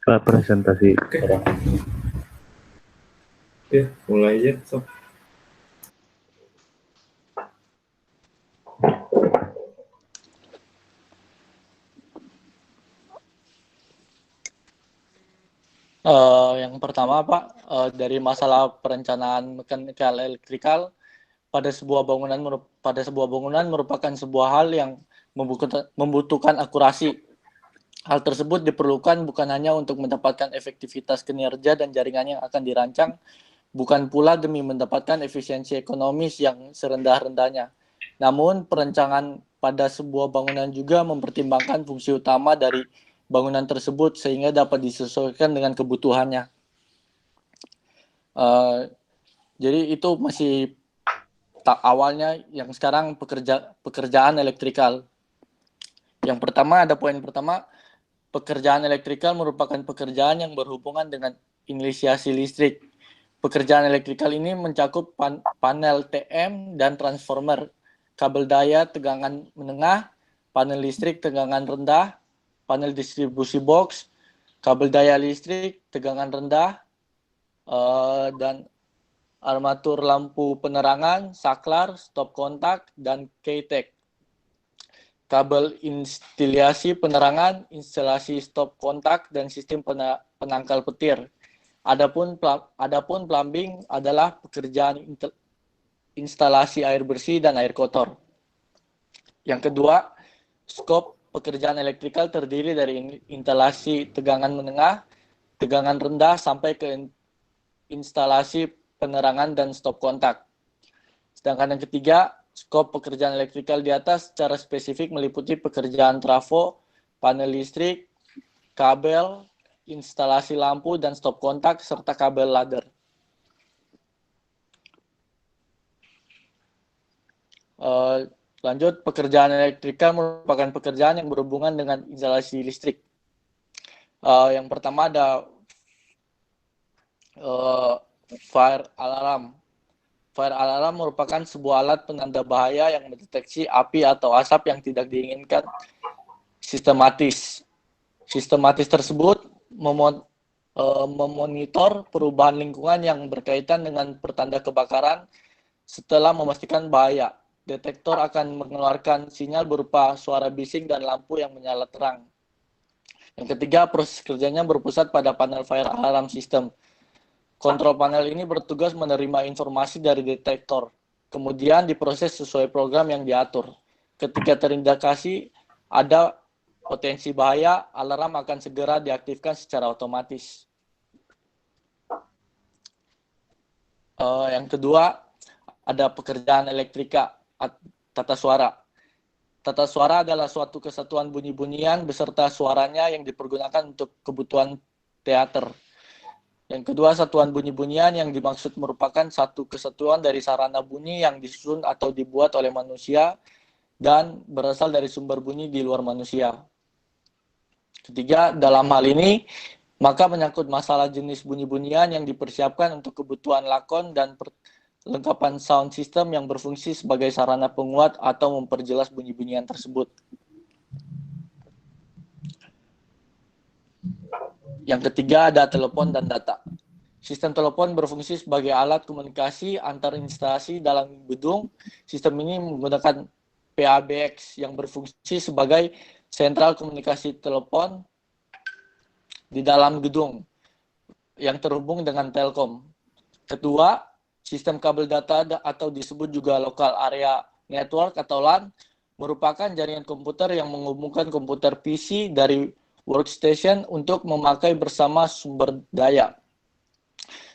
presentasi. Oke. Oke, mulai aja, sob. Yang pertama Pak, dari masalah perencanaan mechanical electrical pada sebuah bangunan merupakan sebuah hal yang membutuhkan akurasi. Hal tersebut diperlukan bukan hanya untuk mendapatkan efektivitas kinerja dan jaringan yang akan dirancang, bukan pula demi mendapatkan efisiensi ekonomis yang serendah-rendahnya. Namun, perencanaan pada sebuah bangunan juga mempertimbangkan fungsi utama dari bangunan tersebut sehingga dapat disesuaikan dengan kebutuhannya. Jadi itu masih awalnya yang sekarang pekerjaan elektrikal. Yang pertama, ada poin pertama, pekerjaan elektrikal merupakan pekerjaan yang berhubungan dengan inisiasi listrik. Pekerjaan elektrikal ini mencakup panel TM dan transformer, kabel daya tegangan menengah, panel listrik tegangan rendah, panel distribusi box, kabel daya listrik tegangan rendah, dan armatur lampu penerangan, saklar, stop kontak, dan K-tech. Kabel instalasi penerangan, instalasi stop kontak, dan sistem penangkal petir. Adapun plumbing adalah pekerjaan instalasi air bersih dan air kotor. Yang kedua, skop pekerjaan elektrikal terdiri dari instalasi tegangan menengah, tegangan rendah, sampai ke instalasi penerangan dan stop kontak. Sedangkan yang ketiga, skop pekerjaan elektrikal di atas secara spesifik meliputi pekerjaan trafo, panel listrik, kabel, instalasi lampu dan stop kontak, serta kabel ladder. Lanjut, pekerjaan elektrikal merupakan pekerjaan yang berhubungan dengan instalasi listrik. Yang pertama ada fire alarm. Fire alarm merupakan sebuah alat penanda bahaya yang mendeteksi api atau asap yang tidak diinginkan sistematis. Sistematis tersebut memonitor perubahan lingkungan yang berkaitan dengan pertanda kebakaran. Setelah memastikan bahaya, detektor akan mengeluarkan sinyal berupa suara bising dan lampu yang menyala terang. Yang ketiga, proses kerjanya berpusat pada panel fire alarm system. Kontrol panel ini bertugas menerima informasi dari detektor, kemudian diproses sesuai program yang diatur. Ketika terindikasi ada potensi bahaya, alarm akan segera diaktifkan secara otomatis. Yang kedua, ada pekerjaan elektrika, tata suara. Tata suara adalah suatu kesatuan bunyi-bunyian beserta suaranya yang dipergunakan untuk kebutuhan teater. Yang kedua, satuan bunyi-bunyian yang dimaksud merupakan satu kesatuan dari sarana bunyi yang disusun atau dibuat oleh manusia dan berasal dari sumber bunyi di luar manusia. Ketiga, dalam hal ini, maka menyangkut masalah jenis bunyi-bunyian yang dipersiapkan untuk kebutuhan lakon dan perlengkapan sound system yang berfungsi sebagai sarana penguat atau memperjelas bunyi-bunyian tersebut. Yang ketiga ada telepon dan data. Sistem telepon berfungsi sebagai alat komunikasi antar instansi dalam gedung. Sistem ini menggunakan PABX yang berfungsi sebagai sentral komunikasi telepon di dalam gedung yang terhubung dengan Telkom. Kedua, sistem kabel data atau disebut juga local area network atau LAN merupakan jaringan komputer yang menghubungkan komputer PC dari workstation untuk memakai bersama sumber daya.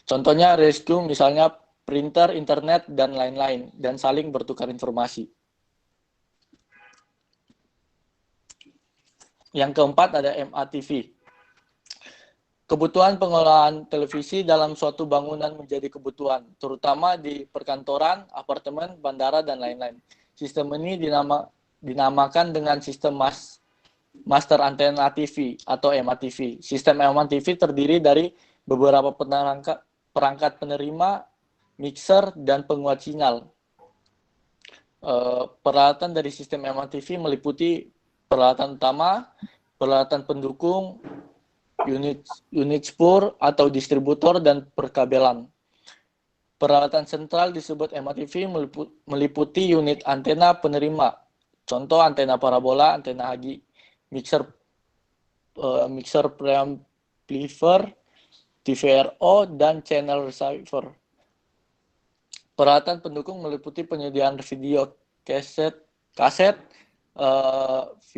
Contohnya rescue, misalnya printer, internet, dan lain-lain, dan saling bertukar informasi. Yang keempat ada MATV. Kebutuhan pengelolaan televisi dalam suatu bangunan menjadi kebutuhan, terutama di perkantoran, apartemen, bandara, dan lain-lain. Sistem ini dinamakan dengan sistem Master Antena TV atau MATV. Sistem MATV terdiri dari beberapa perangkat penerima, mixer, dan penguat sinyal. Peralatan dari sistem MATV meliputi peralatan utama, peralatan pendukung, unit spur atau distributor dan perkabelan. Peralatan sentral disebut MATV meliputi unit antena penerima, contoh antena parabola, antena Hagi, mixer preamplifier, TVRO, dan channel receiver. Peralatan pendukung meliputi penyediaan video kaset,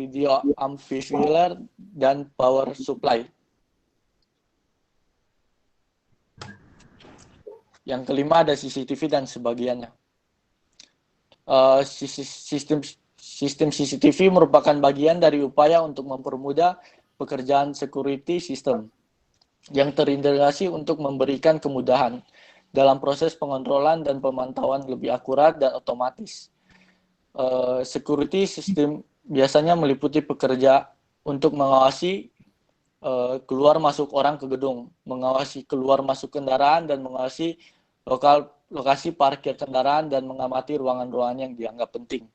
video amplifier, dan power supply. Yang kelima ada CCTV dan sebagiannya. Sistem CCTV merupakan bagian dari upaya untuk mempermudah pekerjaan security system yang terintegrasi untuk memberikan kemudahan dalam proses pengontrolan dan pemantauan lebih akurat dan otomatis. Security system biasanya meliputi pekerja untuk mengawasi keluar masuk orang ke gedung, mengawasi keluar masuk kendaraan, dan mengawasi lokasi parkir kendaraan dan mengamati ruangan-ruangan yang dianggap penting.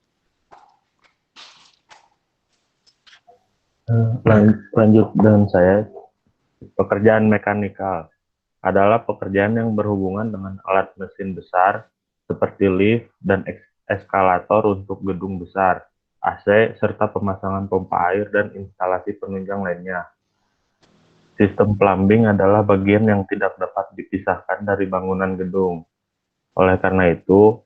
Lanjut dengan saya, pekerjaan mekanikal adalah pekerjaan yang berhubungan dengan alat mesin besar seperti lift dan eskalator untuk gedung besar, AC, serta pemasangan pompa air dan instalasi penunjang lainnya. Sistem plumbing adalah bagian yang tidak dapat dipisahkan dari bangunan gedung. Oleh karena itu,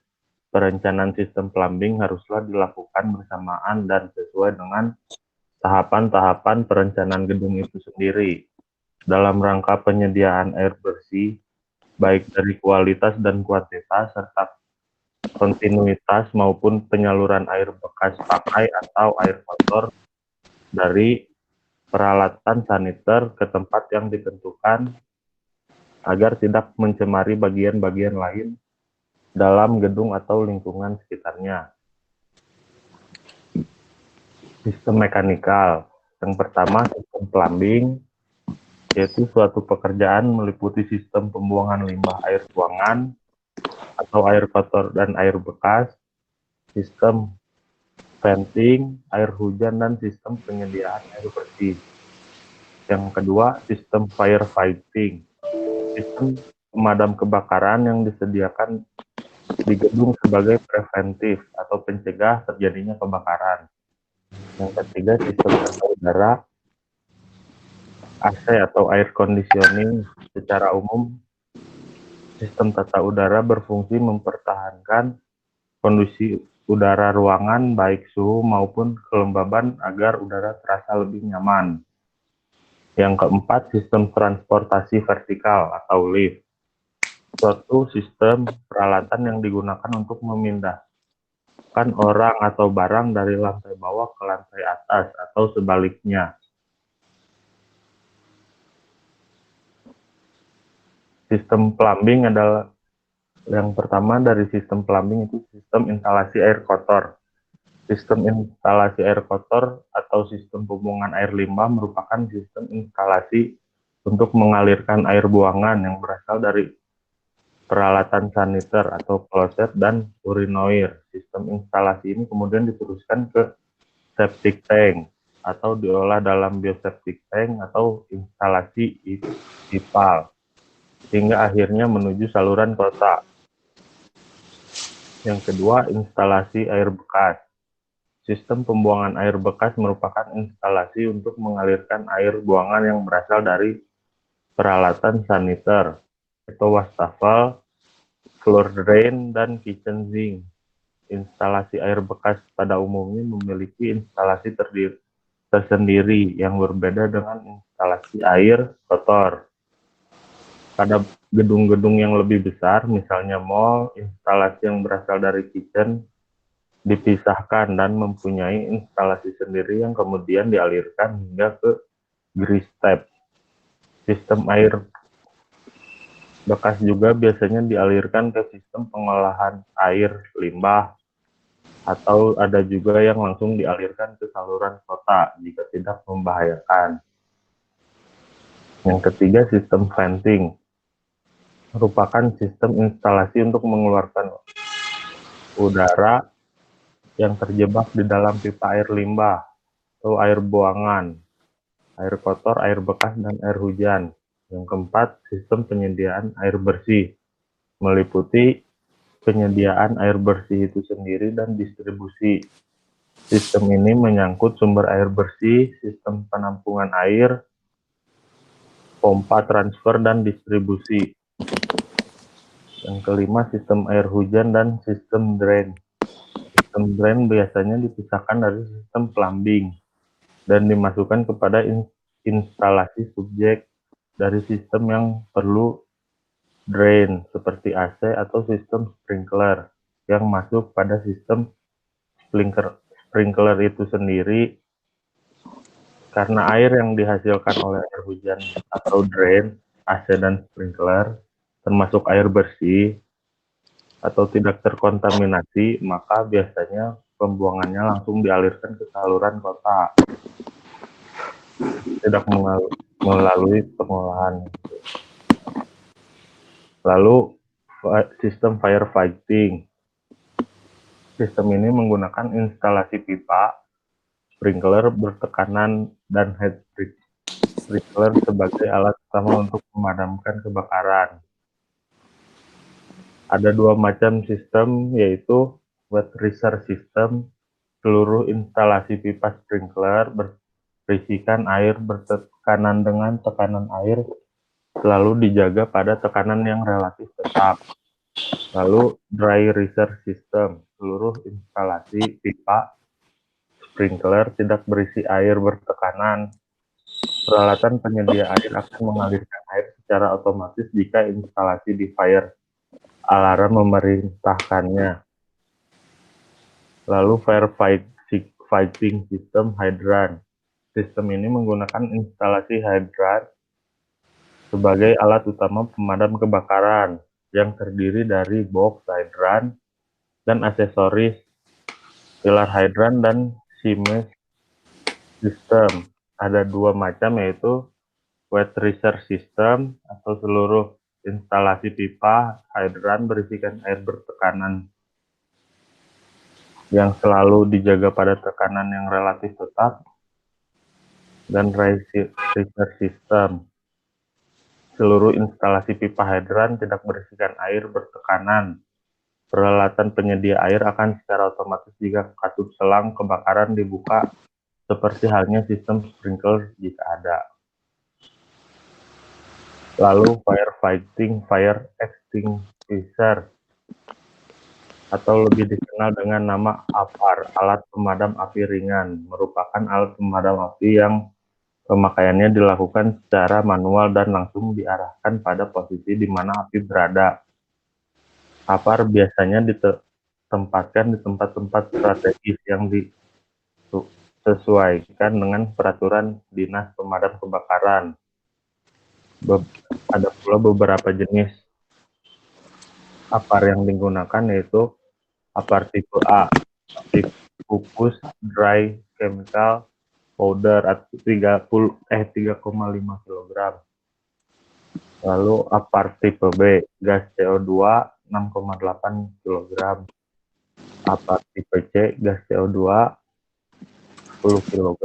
perencanaan sistem plumbing haruslah dilakukan bersamaan dan sesuai dengan tahapan-tahapan perencanaan gedung itu sendiri, dalam rangka penyediaan air bersih, baik dari kualitas dan kuantitas, serta kontinuitas maupun penyaluran air bekas pakai atau air kotor dari peralatan saniter ke tempat yang ditentukan agar tidak mencemari bagian-bagian lain dalam gedung atau lingkungan sekitarnya. Sistem mekanikal. Yang pertama, sistem plumbing, yaitu suatu pekerjaan meliputi sistem pembuangan limbah air ruangan atau air kotor dan air bekas, sistem venting, air hujan, dan sistem penyediaan air bersih. Yang kedua, sistem firefighting, sistem pemadam kebakaran yang disediakan di gedung sebagai preventif atau pencegah terjadinya kebakaran. Yang ketiga, sistem tata udara, AC atau air conditioning. Secara umum, sistem tata udara berfungsi mempertahankan kondisi udara ruangan, baik suhu maupun kelembaban, agar udara terasa lebih nyaman. Yang keempat, sistem transportasi vertikal atau lift. Suatu sistem peralatan yang digunakan untuk memindahkan orang atau barang dari lantai bawah ke lantai atas atau sebaliknya. Sistem plumbing adalah yang pertama dari sistem plumbing itu sistem instalasi air kotor. Sistem instalasi air kotor atau sistem pembuangan air limbah merupakan sistem instalasi untuk mengalirkan air buangan yang berasal dari peralatan saniter atau kloset dan urinoir. Sistem instalasi ini kemudian diteruskan ke septic tank atau diolah dalam bioseptic tank atau instalasi IPAL hingga akhirnya menuju saluran kota. Yang kedua, instalasi air bekas. Sistem pembuangan air bekas merupakan instalasi untuk mengalirkan air buangan yang berasal dari peralatan saniter atau wastafel, floor drain, dan kitchen sink. Instalasi air bekas pada umumnya memiliki instalasi tersendiri yang berbeda dengan instalasi air kotor. Pada gedung-gedung yang lebih besar, misalnya mall, instalasi yang berasal dari kitchen dipisahkan dan mempunyai instalasi sendiri yang kemudian dialirkan hingga ke grease tap. Sistem air bekas juga biasanya dialirkan ke sistem pengolahan air limbah, atau ada juga yang langsung dialirkan ke saluran kota jika tidak membahayakan. Yang ketiga, sistem venting merupakan sistem instalasi untuk mengeluarkan udara yang terjebak di dalam pipa air limbah atau air buangan air kotor, air bekas, dan air hujan. Yang keempat, sistem penyediaan air bersih, meliputi penyediaan air bersih itu sendiri dan distribusi. Sistem ini menyangkut sumber air bersih, sistem penampungan air, pompa transfer, dan distribusi. Yang kelima, sistem air hujan dan sistem drain. Sistem drain biasanya dipisahkan dari sistem plumbing dan dimasukkan kepada instalasi subjek dari sistem yang perlu drain, seperti AC atau sistem sprinkler, yang masuk pada sistem sprinkler itu sendiri. Karena air yang dihasilkan oleh air hujan atau drain, AC dan sprinkler, termasuk air bersih atau tidak terkontaminasi, maka biasanya pembuangannya langsung dialirkan ke saluran kota, tidak melalui pengolahan. Lalu sistem firefighting. Sistem ini menggunakan instalasi pipa, sprinkler bertekanan, dan head sprinkler sebagai alat utama untuk memadamkan kebakaran. Ada dua macam sistem, yaitu wet reservoir system. Seluruh instalasi pipa sprinkler berisikan air bertekanan dengan tekanan air selalu dijaga pada tekanan yang relatif tetap. Lalu dry reservoir system. Seluruh instalasi pipa sprinkler tidak berisi air bertekanan. Peralatan penyedia air akan mengalirkan air secara otomatis jika instalasi di fire alarm memerintahkannya. Lalu firefighting system hydrant. Sistem ini menggunakan instalasi hydrant sebagai alat utama pemadam kebakaran yang terdiri dari box hydrant dan aksesoris, pilar hydrant, dan siemens system. Ada dua macam, yaitu wet reservoir system atau seluruh instalasi pipa hydrant berisikan air bertekanan yang selalu dijaga pada tekanan yang relatif tetap, dan dry reservoir system. Seluruh instalasi pipa hydrant tidak berisikan air bertekanan. Peralatan penyedia air akan secara otomatis jika katup selang kebakaran dibuka, seperti halnya sistem sprinkler jika ada. Lalu firefighting fire extinguisher, atau lebih dikenal dengan nama APAR, alat pemadam api ringan, merupakan alat pemadam api yang pemakaiannya dilakukan secara manual dan langsung diarahkan pada posisi di mana api berada. APAR biasanya ditempatkan di tempat-tempat strategis yang disesuaikan dengan peraturan Dinas Pemadam Kebakaran. Ada pula beberapa jenis APAR yang digunakan, yaitu APAR tipe A, tipe pupus dry chemical powder 3,5 kg. Lalu APAR tipe B, gas CO2 6,8 kg. APAR tipe C, gas CO2 10 kg.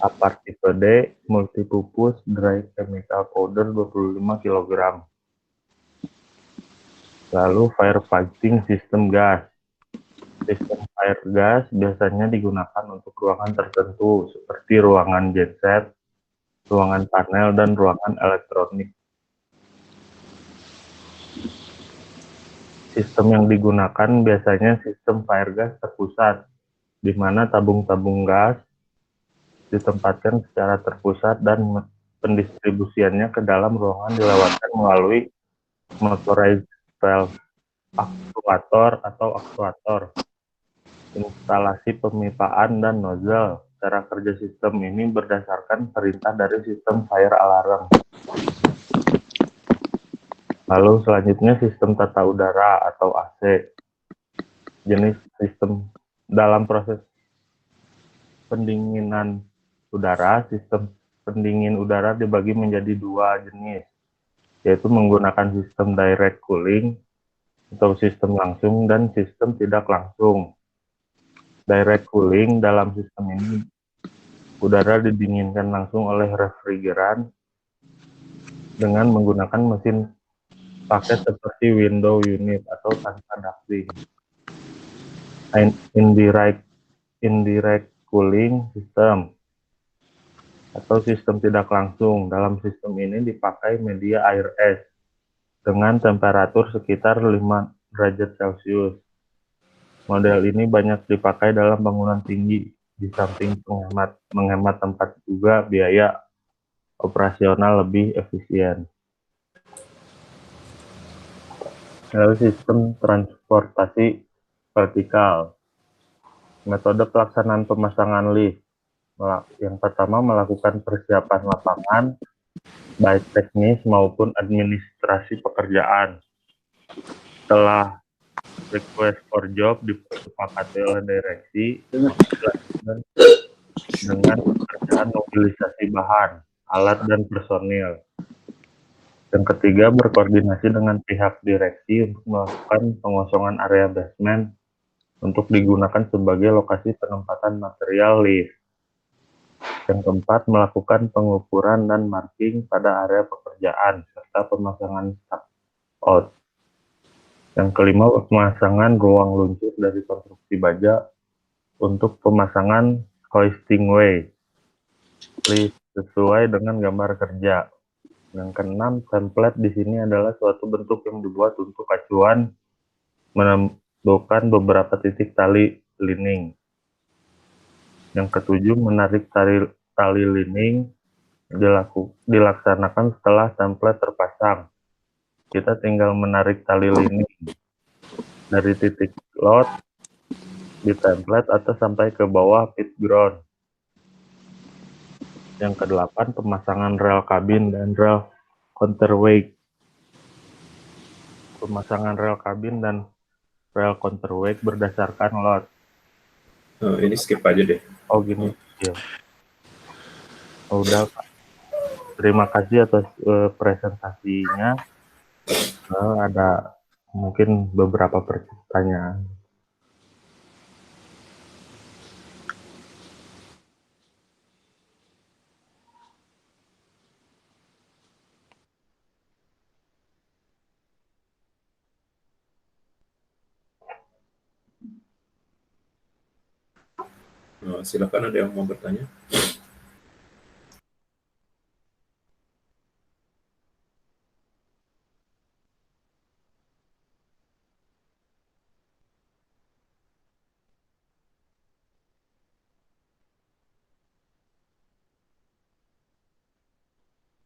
APAR tipe D, multipurpose dry chemical powder 25 kg. Lalu firefighting sistem gas. Sistem fire gas biasanya digunakan untuk ruangan tertentu seperti ruangan genset, ruangan panel, dan ruangan elektronik. Sistem yang digunakan biasanya sistem fire gas terpusat, di mana tabung-tabung gas ditempatkan secara terpusat dan pendistribusiannya ke dalam ruangan dilewatkan melalui motorized valve, aktuator atau aktuator, instalasi pemipaan, dan nozzle. Cara kerja sistem ini berdasarkan perintah dari sistem fire alarm. Lalu selanjutnya sistem tata udara atau AC. Jenis sistem dalam proses pendinginan udara, sistem pendingin udara dibagi menjadi dua jenis, yaitu menggunakan sistem direct cooling atau sistem langsung dan sistem tidak langsung. Direct cooling dalam sistem ini Udara didinginkan langsung oleh refrigeran dengan menggunakan mesin paket seperti window unit atau tanpa ducting. Indirect cooling system atau sistem tidak langsung. Dalam sistem ini dipakai media air es dengan temperatur sekitar 5 derajat Celcius. Model ini banyak dipakai dalam bangunan tinggi, di samping menghemat tempat juga biaya operasional lebih efisien. Lalu sistem transportasi vertikal. Metode pelaksanaan pemasangan lift. Yang pertama, melakukan persiapan lapangan, baik teknis maupun administrasi pekerjaan. Setelah request for job disepakati oleh direksi, dilanjutkan dengan pekerjaan mobilisasi bahan, alat, dan personil. Yang ketiga, berkoordinasi dengan pihak direksi untuk melakukan pengosongan area basement untuk digunakan sebagai lokasi penempatan material lift. Yang keempat, melakukan pengukuran dan marking pada area pekerjaan serta pemasangan out. Yang kelima, pemasangan ruang luncur dari konstruksi baja untuk pemasangan hoisting way lift sesuai dengan gambar kerja. Yang keenam, template di sini adalah suatu bentuk yang dibuat untuk acuan menentukan beberapa titik tali lining. Yang ketujuh, menarik tali lining dilaksanakan setelah template terpasang. Kita tinggal menarik tali lining dari titik load di template atau sampai ke bawah pit ground. Yang kedelapan, pemasangan rel kabin dan rel counterweight. Pemasangan rel kabin dan rel counterweight berdasarkan load. Ini skip aja deh. Oh gini, ya. Udah, Pak. Terima kasih atas presentasinya. Ada mungkin beberapa pertanyaan. Silakan, ada yang mau bertanya?